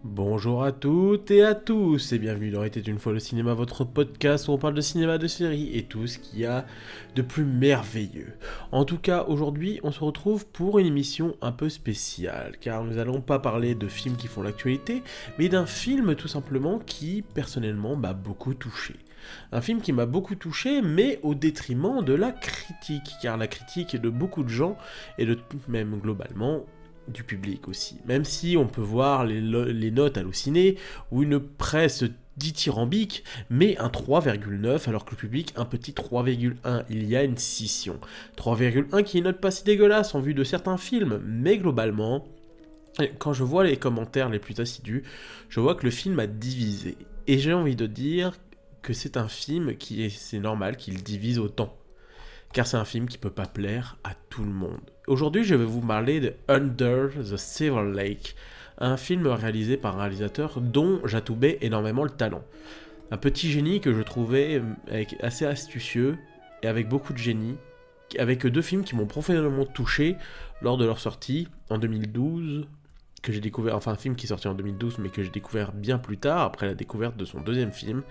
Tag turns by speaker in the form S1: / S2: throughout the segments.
S1: Bonjour à toutes et à tous et bienvenue dans Était une fois le cinéma, votre podcast où on parle de cinéma, de séries et tout ce qu'il y a de plus merveilleux. En tout cas, aujourd'hui, on se retrouve pour une émission un peu spéciale, car nous allons pas parler de films qui font l'actualité, mais d'un film tout simplement qui, personnellement, m'a beaucoup touché. Un film qui m'a beaucoup touché, mais au détriment de la critique, car la critique de beaucoup de gens, et de même globalement, du public aussi. Même si on peut voir les notes hallucinées, ou une presse dithyrambique, mais un 3,9 alors que le public un petit 3,1. Il y a une scission. 3,1 qui est une note pas si dégueulasse en vue de certains films, mais globalement, quand je vois les commentaires les plus assidus, je vois que le film a divisé. Et j'ai envie de dire que c'est un film c'est normal qu'il divise autant, car c'est un film qui peut pas plaire à tout le monde. Aujourd'hui, je vais vous parler de Under the Silver Lake, un film réalisé par un réalisateur dont j'attoubais énormément le talent. Un petit génie que je trouvais assez astucieux et avec beaucoup de génie, avec deux films qui m'ont profondément touché lors de leur sortie en 2012, que j'ai découvert, enfin un film qui est sorti en 2012 mais que j'ai découvert bien plus tard, après la découverte de son deuxième film,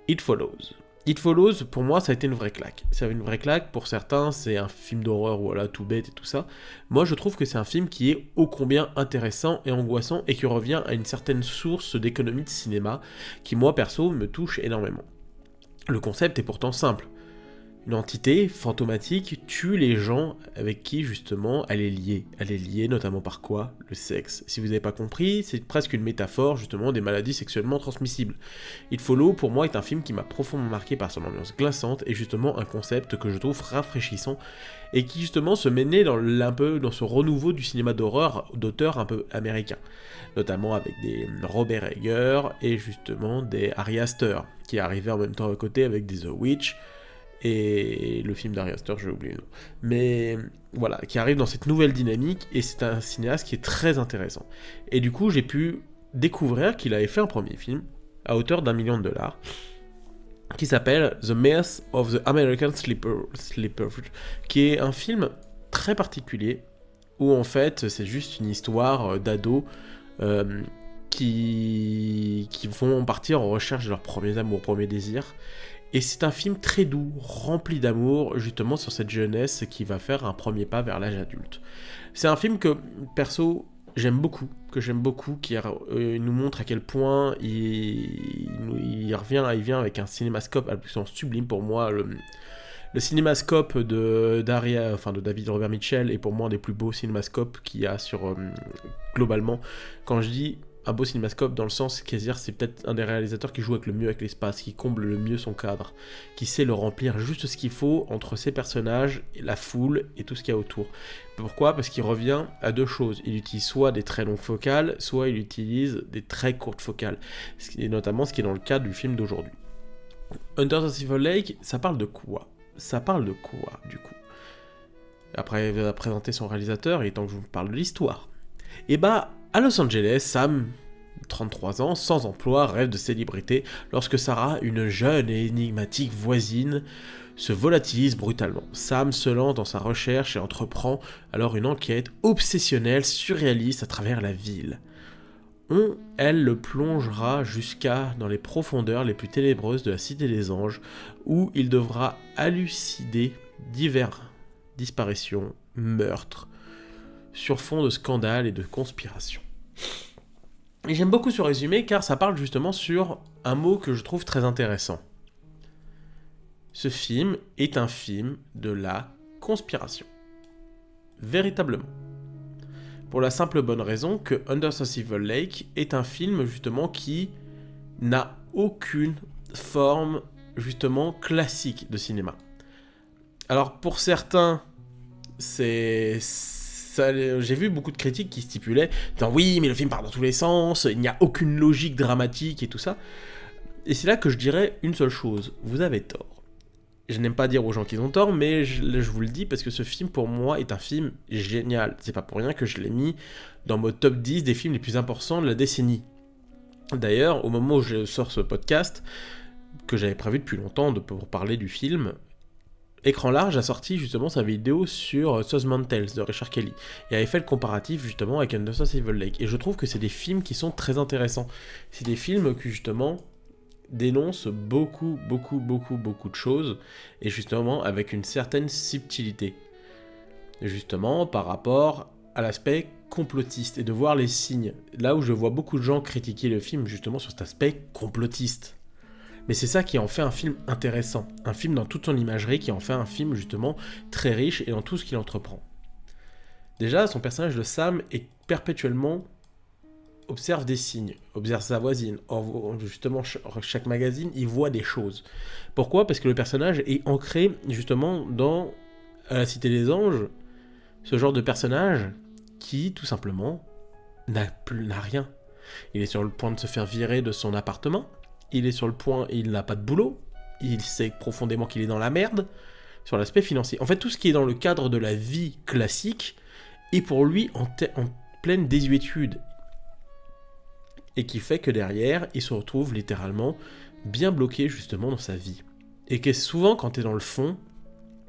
S1: It Follows. It Follows, pour moi, ça a été une vraie claque. C'est une vraie claque, pour certains, c'est un film d'horreur, voilà, tout bête et tout ça. Moi, je trouve que c'est un film qui est ô combien intéressant et angoissant, et qui revient à une certaine source d'économie de cinéma, qui, moi, perso, me touche énormément. Le concept est pourtant simple. Une entité fantomatique tue les gens avec qui, justement, elle est liée. Elle est liée notamment par quoi ? Le sexe. Si vous n'avez pas compris, c'est presque une métaphore, justement, des maladies sexuellement transmissibles. It Follow, pour moi, est un film qui m'a profondément marqué par son ambiance glaçante et justement un concept que je trouve rafraîchissant et qui, justement, se mêlait dans ce renouveau du cinéma d'horreur d'auteurs un peu américains. Notamment avec des Robert Eggers et, justement, des Ari Aster, qui arrivaient en même temps à côté avec des The Witch, et le film d'Ari Aster, j'ai oublié le nom. Mais voilà, qui arrive dans cette nouvelle dynamique, et c'est un cinéaste qui est très intéressant. Et du coup, j'ai pu découvrir qu'il avait fait un premier film, à hauteur d'1 million de dollars, qui s'appelle The Myth of the American Sleeper, qui est un film très particulier, où en fait, c'est juste une histoire d'ados qui vont partir en recherche de leurs premiers amours, premiers désirs. Et c'est un film très doux, rempli d'amour, justement sur cette jeunesse qui va faire un premier pas vers l'âge adulte. C'est un film que, perso, j'aime beaucoup, qui nous montre à quel point il vient avec un cinémascope absolument sublime pour moi. Le cinémascope de David Robert Mitchell est pour moi un des plus beaux cinémascopes qu'il y a sur globalement. Quand je dis un beau cinémascope dans le sens c'est peut-être un des réalisateurs qui joue avec le mieux avec l'espace, qui comble le mieux son cadre, qui sait le remplir juste ce qu'il faut entre ses personnages, la foule et tout ce qu'il y a autour. Pourquoi ? Parce qu'il revient à deux choses. Il utilise soit des très longues focales, soit il utilise des très courtes focales. Et notamment ce qui est dans le cas du film d'aujourd'hui. Under the Silver Lake, ça parle de quoi ? Du coup ? Après, il va présenter son réalisateur, et tant que je vous parle de l'histoire. Et bah, à Los Angeles, Sam, 33 ans, sans emploi, rêve de célébrité, lorsque Sarah, une jeune et énigmatique voisine, se volatilise brutalement. Sam se lance dans sa recherche et entreprend alors une enquête obsessionnelle, surréaliste à travers la ville. Elle le plongera jusqu'à dans les profondeurs les plus ténébreuses de la Cité des Anges, où il devra élucider diverses disparitions, meurtres, sur fond de scandales et de conspirations. Et j'aime beaucoup ce résumé car ça parle justement sur un mot que je trouve très intéressant. Ce film est un film de la conspiration. Véritablement. Pour la simple bonne raison que Under the Silver Lake est un film justement qui n'a aucune forme justement classique de cinéma. Alors pour certains, j'ai vu beaucoup de critiques qui stipulaient « Oui, mais le film part dans tous les sens, il n'y a aucune logique dramatique et tout ça. » Et c'est là que je dirais une seule chose, vous avez tort. Je n'aime pas dire aux gens qu'ils ont tort, mais je vous le dis parce que ce film, pour moi, est un film génial. C'est pas pour rien que je l'ai mis dans mon top 10 des films les plus importants de la décennie. D'ailleurs, au moment où je sors ce podcast, que j'avais prévu depuis longtemps pour parler du film, Écran Large a sorti justement sa vidéo sur Southland Tales de Richard Kelly et avait fait le comparatif justement avec Under Evil Lake. Et je trouve que c'est des films qui sont très intéressants. C'est des films qui justement dénoncent beaucoup de choses et justement avec une certaine subtilité. Justement par rapport à l'aspect complotiste et de voir les signes. Là où je vois beaucoup de gens critiquer le film justement sur cet aspect complotiste. Mais c'est ça qui en fait un film intéressant, un film dans toute son imagerie qui en fait un film justement très riche et dans tout ce qu'il entreprend. Déjà, son personnage de Sam est perpétuellement observe des signes, observe sa voisine, justement chaque magazine, il voit des choses. Pourquoi ? Parce que le personnage est ancré justement dans la Cité des Anges, ce genre de personnage qui tout simplement n'a rien. Il est sur le point de se faire virer de son appartement. Il est sur le point, il n'a pas de boulot, il sait profondément qu'il est dans la merde, sur l'aspect financier. En fait, tout ce qui est dans le cadre de la vie classique est pour lui en pleine désuétude. Et qui fait que derrière, il se retrouve littéralement bien bloqué justement dans sa vie. Et que souvent, quand tu es dans le fond,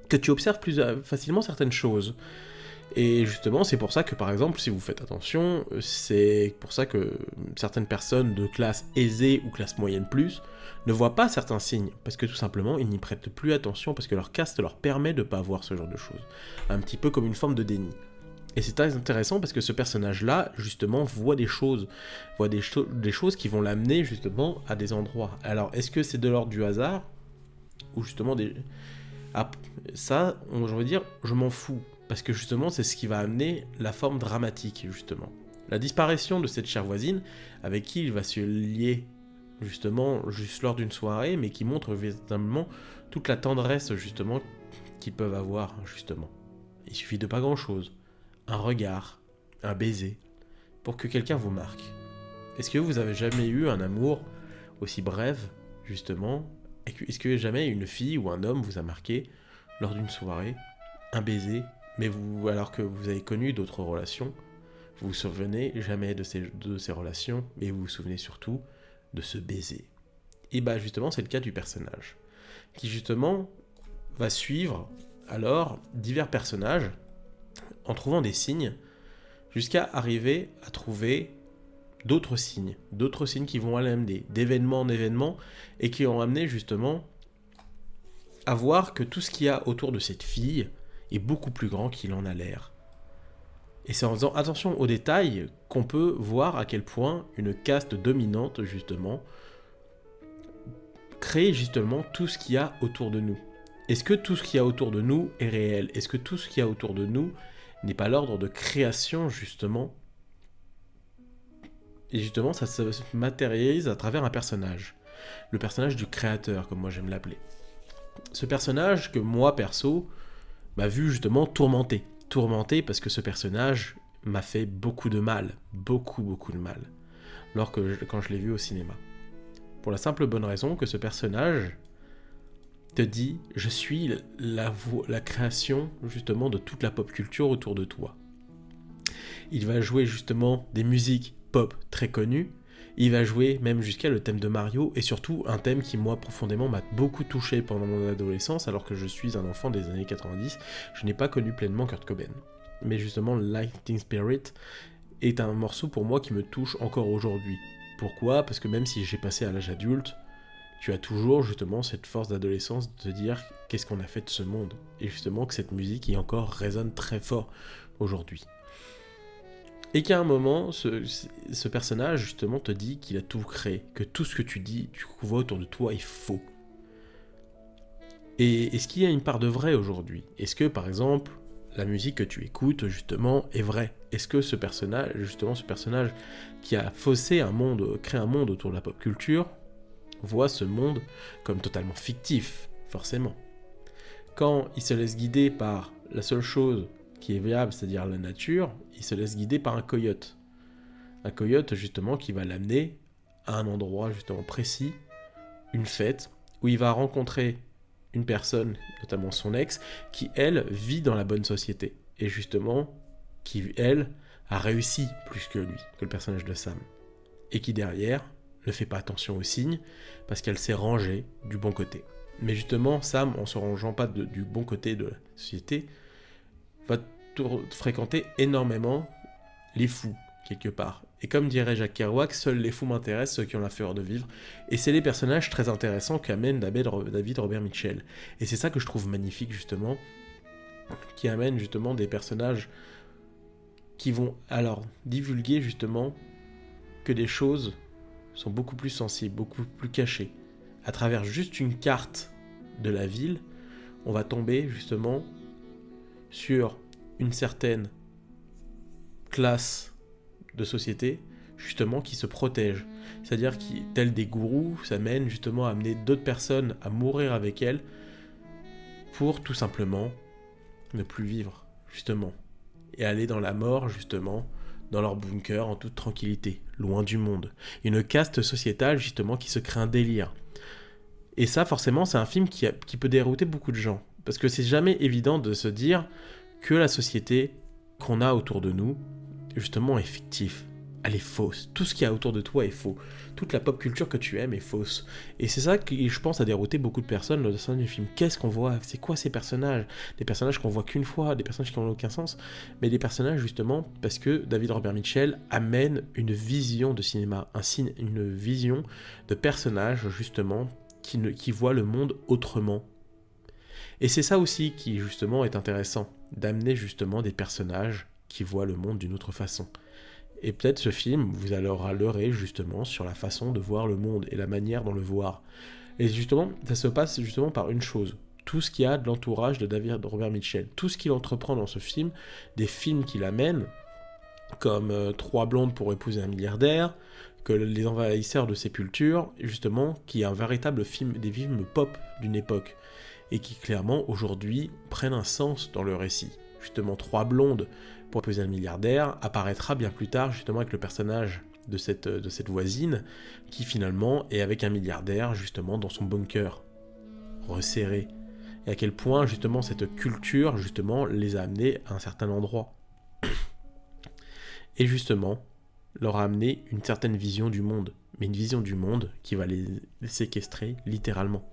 S1: que tu observes plus facilement certaines choses. Et justement, c'est pour ça que, par exemple, si vous faites attention, c'est pour ça que certaines personnes de classe aisée ou classe moyenne plus ne voient pas certains signes, parce que tout simplement, ils n'y prêtent plus attention, parce que leur caste leur permet de ne pas voir ce genre de choses. Un petit peu comme une forme de déni. Et c'est très intéressant parce que ce personnage-là, justement, voit des choses qui vont l'amener, justement, à des endroits. Alors, est-ce que c'est de l'ordre du hasard ? Ou justement des... Ah, ça, je veux dire, je m'en fous. Parce que justement, c'est ce qui va amener la forme dramatique, justement. La disparition de cette chère voisine, avec qui il va se lier, justement, juste lors d'une soirée, mais qui montre véritablement toute la tendresse, justement, qu'ils peuvent avoir, justement. Il suffit de pas grand-chose. Un regard, un baiser, pour que quelqu'un vous marque. Est-ce que vous avez jamais eu un amour aussi bref, justement ? Est-ce que jamais une fille ou un homme vous a marqué lors d'une soirée, un baiser, mais vous, alors que vous avez connu d'autres relations, vous vous souvenez jamais de ces relations, mais vous vous souvenez surtout de ce baiser. Et bah justement, c'est le cas du personnage, qui justement va suivre alors divers personnages en trouvant des signes, jusqu'à arriver à trouver d'autres signes qui vont aller amener d'événement en événement, et qui ont amené justement à voir que tout ce qu'il y a autour de cette fille est beaucoup plus grand qu'il en a l'air. Et c'est en faisant attention aux détails qu'on peut voir à quel point une caste dominante, justement, crée justement tout ce qu'il y a autour de nous. Est-ce que tout ce qu'il y a autour de nous est réel ? Est-ce que tout ce qu'il y a autour de nous n'est pas l'ordre de création, justement ? Et justement, ça se matérialise à travers un personnage. Le personnage du créateur, comme moi j'aime l'appeler. Ce personnage que moi, perso, m'a vu justement tourmenté. Tourmenté parce que ce personnage m'a fait beaucoup de mal. Beaucoup de mal. Quand je l'ai vu au cinéma. Pour la simple bonne raison que ce personnage te dit « Je suis la création justement de toute la pop culture autour de toi ». Il va jouer justement des musiques pop très connues. Il va jouer même jusqu'à le thème de Mario, et surtout un thème qui moi profondément m'a beaucoup touché pendant mon adolescence, alors que je suis un enfant des années 90, je n'ai pas connu pleinement Kurt Cobain. Mais justement, Lightning Spirit est un morceau pour moi qui me touche encore aujourd'hui. Pourquoi ? Parce que même si j'ai passé à l'âge adulte, tu as toujours justement cette force d'adolescence de te dire qu'est-ce qu'on a fait de ce monde, et justement que cette musique y encore résonne très fort aujourd'hui. Et qu'à un moment, ce personnage, justement, te dit qu'il a tout créé, que tout ce que tu dis, tu vois autour de toi, est faux. Et est-ce qu'il y a une part de vrai aujourd'hui ? Est-ce que, par exemple, la musique que tu écoutes, justement, est vraie ? Est-ce que ce personnage qui a faussé un monde, créé un monde autour de la pop culture, voit ce monde comme totalement fictif, forcément. Quand il se laisse guider par la seule chose qui est viable, c'est-à-dire la nature, il se laisse guider par un coyote. Un coyote, justement, qui va l'amener à un endroit, justement, précis, une fête, où il va rencontrer une personne, notamment son ex, qui, elle, vit dans la bonne société. Et justement, qui, elle, a réussi plus que lui, que le personnage de Sam. Et qui, derrière, ne fait pas attention aux signes, parce qu'elle s'est rangée du bon côté. Mais justement, Sam, en se rangeant pas du bon côté de la société, va fréquenter énormément les fous, quelque part. Et comme dirait Jack Kerouac, seuls les fous m'intéressent, ceux qui ont la fureur de vivre. Et c'est les personnages très intéressants qu'amène David Robert Mitchell. Et c'est ça que je trouve magnifique, justement, qui amène justement des personnages qui vont alors divulguer, justement, que des choses sont beaucoup plus sensibles, beaucoup plus cachées. À travers juste une carte de la ville, on va tomber, justement, sur une certaine classe de société, justement, qui se protège. C'est-à-dire qui, tel des gourous, ça mène justement à amener d'autres personnes à mourir avec elles pour tout simplement ne plus vivre, justement. Et aller dans la mort, justement, dans leur bunker en toute tranquillité, loin du monde. Une caste sociétale, justement, qui se crée un délire. Et ça, forcément, c'est un film qui peut dérouter beaucoup de gens. Parce que c'est jamais évident de se dire que la société qu'on a autour de nous, justement, est fictive. Elle est fausse. Tout ce qu'il y a autour de toi est faux. Toute la pop culture que tu aimes est fausse. Et c'est ça qui, je pense, a dérouté beaucoup de personnes lors de ce film. Qu'est-ce qu'on voit ? C'est quoi ces personnages ? Des personnages qu'on voit qu'une fois, des personnages qui n'ont aucun sens, mais des personnages, justement, parce que David Robert Mitchell amène une vision de cinéma, une vision de personnages, justement, qui voient le monde autrement. Et c'est ça aussi qui, justement, est intéressant, d'amener, justement, des personnages qui voient le monde d'une autre façon. Et peut-être ce film vous aura leurré justement sur la façon de voir le monde et la manière d'en le voir. Et justement, ça se passe justement par une chose. Tout ce qu'il y a de l'entourage de David Robert Mitchell, tout ce qu'il entreprend dans ce film, des films qu'il amène, comme Trois blondes pour épouser un milliardaire, que Les envahisseurs de sépulture, justement, qui est un véritable film, des films pop d'une époque, et qui clairement aujourd'hui prennent un sens dans le récit. Justement, Trois blondes pour épouser un milliardaire apparaîtra bien plus tard justement avec le personnage de cette voisine qui finalement est avec un milliardaire justement dans son bunker resserré, et à quel point justement cette culture justement les a amenés à un certain endroit et justement leur a amené une certaine vision du monde, mais une vision du monde qui va les séquestrer littéralement.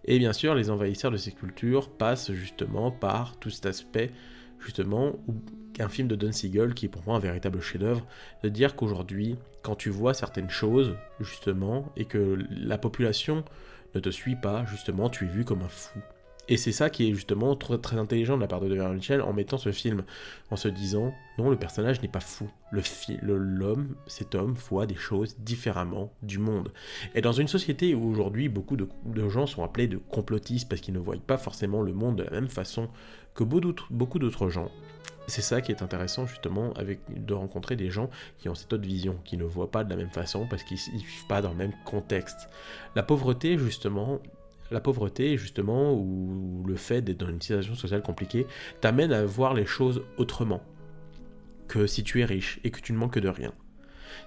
S1: Et bien sûr, Les envahisseurs de sépulture passent justement par tout cet aspect justement, un film de Don Siegel qui est pour moi un véritable chef-d'œuvre, de dire qu'aujourd'hui, quand tu vois certaines choses, justement, et que la population ne te suit pas, justement, tu es vu comme un fou. Et c'est ça qui est justement très, très intelligent de la part de David Mitchell en mettant ce film, en se disant, non, le personnage n'est pas fou. L'homme, cet homme, voit des choses différemment du monde. Et dans une société où aujourd'hui, beaucoup de gens sont appelés de complotistes parce qu'ils ne voient pas forcément le monde de la même façon que beaucoup d'autres gens, c'est ça qui est intéressant justement de rencontrer des gens qui ont cette autre vision, qui ne voient pas de la même façon parce qu'ils ne vivent pas dans le même contexte. La pauvreté justement, ou le fait d'être dans une situation sociale compliquée, t'amène à voir les choses autrement que si tu es riche et que tu ne manques de rien.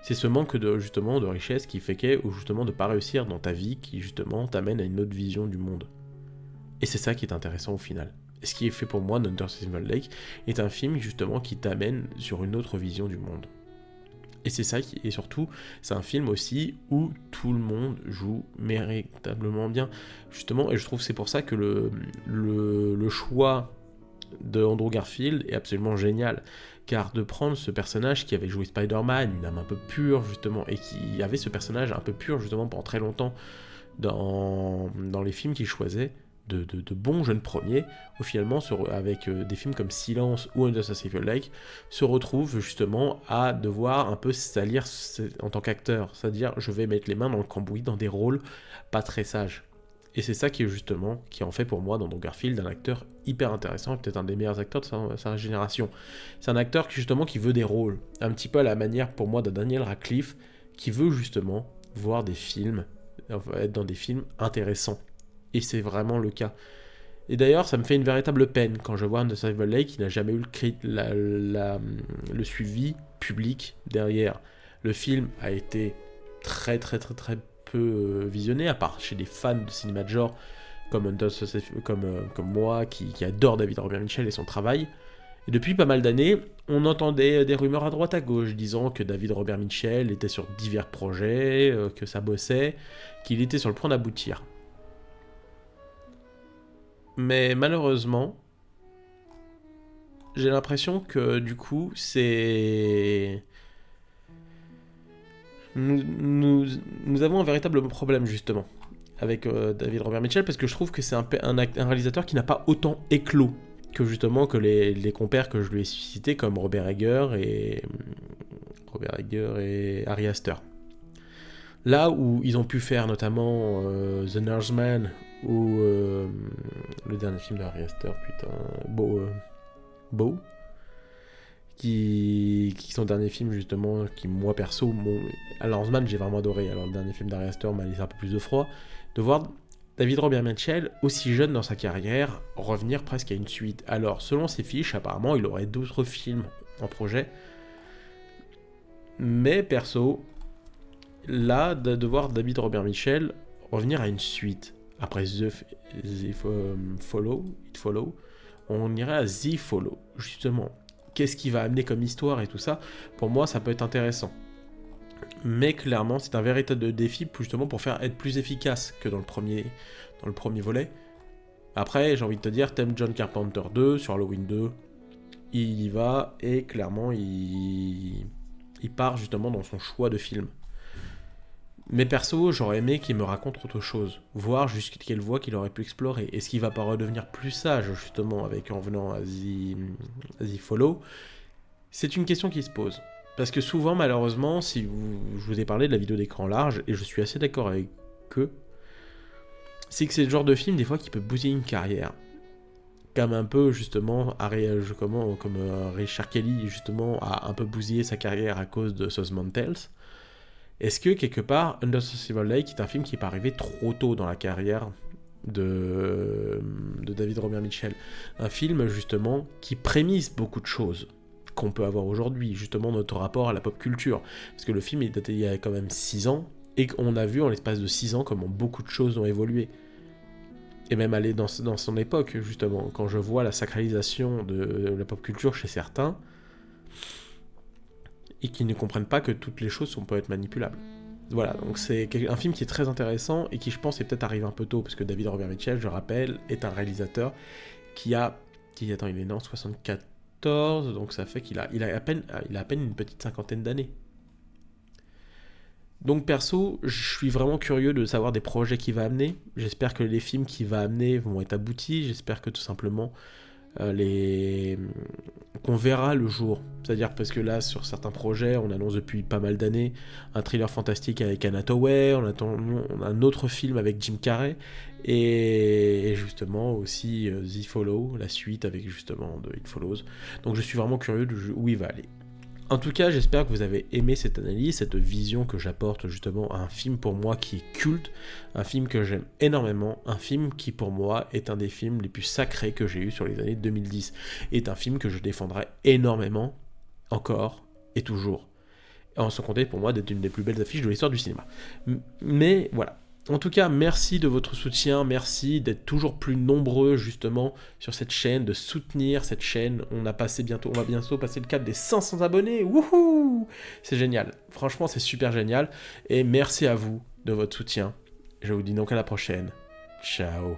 S1: C'est ce manque de richesse qui fait ou justement de pas réussir dans ta vie qui justement t'amène à une autre vision du monde. Et c'est ça qui est intéressant au final. Et ce qui est fait pour moi, Under Silver Lake est un film justement qui t'amène sur une autre vision du monde. Et c'est ça et surtout, c'est un film aussi où tout le monde joue véritablement bien. Justement, et je trouve que c'est pour ça que le choix de Andrew Garfield est absolument génial. Car de prendre ce personnage qui avait joué Spider-Man, une âme un peu pure justement, et qui avait ce personnage un peu pur justement pendant très longtemps dans les films qu'il choisait, de bons jeunes premiers, finalement, avec des films comme Silence ou Under the Silver Lake, se retrouve justement à devoir un peu salir en tant qu'acteur, c'est-à-dire je vais mettre les mains dans le cambouis dans des rôles pas très sages. Et c'est ça qui en fait pour moi dans Andrew Garfield un acteur hyper intéressant, peut-être un des meilleurs acteurs de sa génération. C'est un acteur qui veut des rôles, un petit peu à la manière pour moi de Daniel Radcliffe, qui veut justement voir des films, être dans des films intéressants. Et c'est vraiment le cas. Et d'ailleurs, ça me fait une véritable peine quand je vois Under Silver Lake qui n'a jamais eu le suivi public derrière. Le film a été très très très très peu visionné, à part chez des fans de cinéma de genre comme moi qui adore David Robert Mitchell et son travail. Et depuis pas mal d'années, on entendait des rumeurs à droite à gauche disant que David Robert Mitchell était sur divers projets, que ça bossait, qu'il était sur le point d'aboutir. Mais malheureusement, j'ai l'impression que du coup, c'est... Nous avons un véritable problème justement avec David Robert Mitchell parce que je trouve que c'est un réalisateur qui n'a pas autant éclos que justement que les compères que je lui ai cités comme Robert Eggers et Ari Aster. Là où ils ont pu faire notamment The Northman ou le dernier film de Ari Aster, putain, Beau, qui son dernier film justement, qui moi perso, Northman j'ai vraiment adoré, alors le dernier film d'Ari Aster m'a laissé un peu plus de froid, de voir David Robert Mitchell, aussi jeune dans sa carrière, revenir presque à une suite. Alors selon ses fiches, apparemment il aurait d'autres films en projet, mais perso, là, de voir David Robert Mitchell revenir à une suite, après It Follow, on irait à The Follow, justement. Qu'est-ce qu'il va amener comme histoire et tout ça, pour moi, ça peut être intéressant. Mais clairement, c'est un véritable défi, justement, pour être plus efficace que dans le premier volet. Après, j'ai envie de te dire, t'aimes John Carpenter 2, sur Halloween 2, il y va, et clairement, il part justement dans son choix de film. Mais perso, j'aurais aimé qu'il me raconte autre chose, voir jusqu'à quelle voie qu'il aurait pu explorer. Est-ce qu'il va pas redevenir plus sage, justement, en venant à The Follow? C'est une question qui se pose. Parce que souvent, malheureusement, je vous ai parlé de la vidéo d'écran large, et je suis assez d'accord avec eux, c'est que c'est le genre de film, des fois, qui peut bousiller une carrière. Comme un peu, justement, comme Richard Kelly, justement, a un peu bousillé sa carrière à cause de Southland Tales. Est-ce que, quelque part, Under the Silver Lake est un film qui n'est pas arrivé trop tôt dans la carrière de David Robert Mitchell? Un film, justement, qui prémisse beaucoup de choses qu'on peut avoir aujourd'hui, justement, notre rapport à la pop culture. Parce que le film est daté il y a quand même 6 ans, et qu'on a vu en l'espace de 6 ans comment beaucoup de choses ont évolué. Et même aller dans son époque, justement. Quand je vois la sacralisation de la pop culture chez certains, et qui ne comprennent pas que toutes les choses peuvent être manipulables. Voilà, donc c'est un film qui est très intéressant et qui, je pense, est peut-être arrivé un peu tôt, parce que David Robert Mitchell, je rappelle, est un réalisateur il est né en 74, donc ça fait qu'il a à peine une petite cinquantaine d'années. Donc perso, je suis vraiment curieux de savoir des projets qu'il va amener. J'espère que les films qu'il va amener vont être aboutis. J'espère que tout simplement qu'on verra le jour. C'est-à-dire parce que là, sur certains projets, on annonce depuis pas mal d'années un thriller fantastique avec Anna Hathaway, on a un autre film avec Jim Carrey, et justement aussi The Follow, la suite avec justement de It Follows. Donc je suis vraiment curieux de où il va aller. En tout cas, j'espère que vous avez aimé cette analyse, cette vision que j'apporte justement à un film pour moi qui est culte, un film que j'aime énormément, un film qui pour moi est un des films les plus sacrés que j'ai eu sur les années 2010, est un film que je défendrai énormément, encore et toujours. En ce compter pour moi d'être une des plus belles affiches de l'histoire du cinéma. Mais voilà. En tout cas, merci de votre soutien, merci d'être toujours plus nombreux justement sur cette chaîne, de soutenir cette chaîne. On va bientôt passer le cap des 500 abonnés. Wouhou! C'est génial. Franchement, c'est super génial. Et merci à vous de votre soutien. Je vous dis donc à la prochaine. Ciao.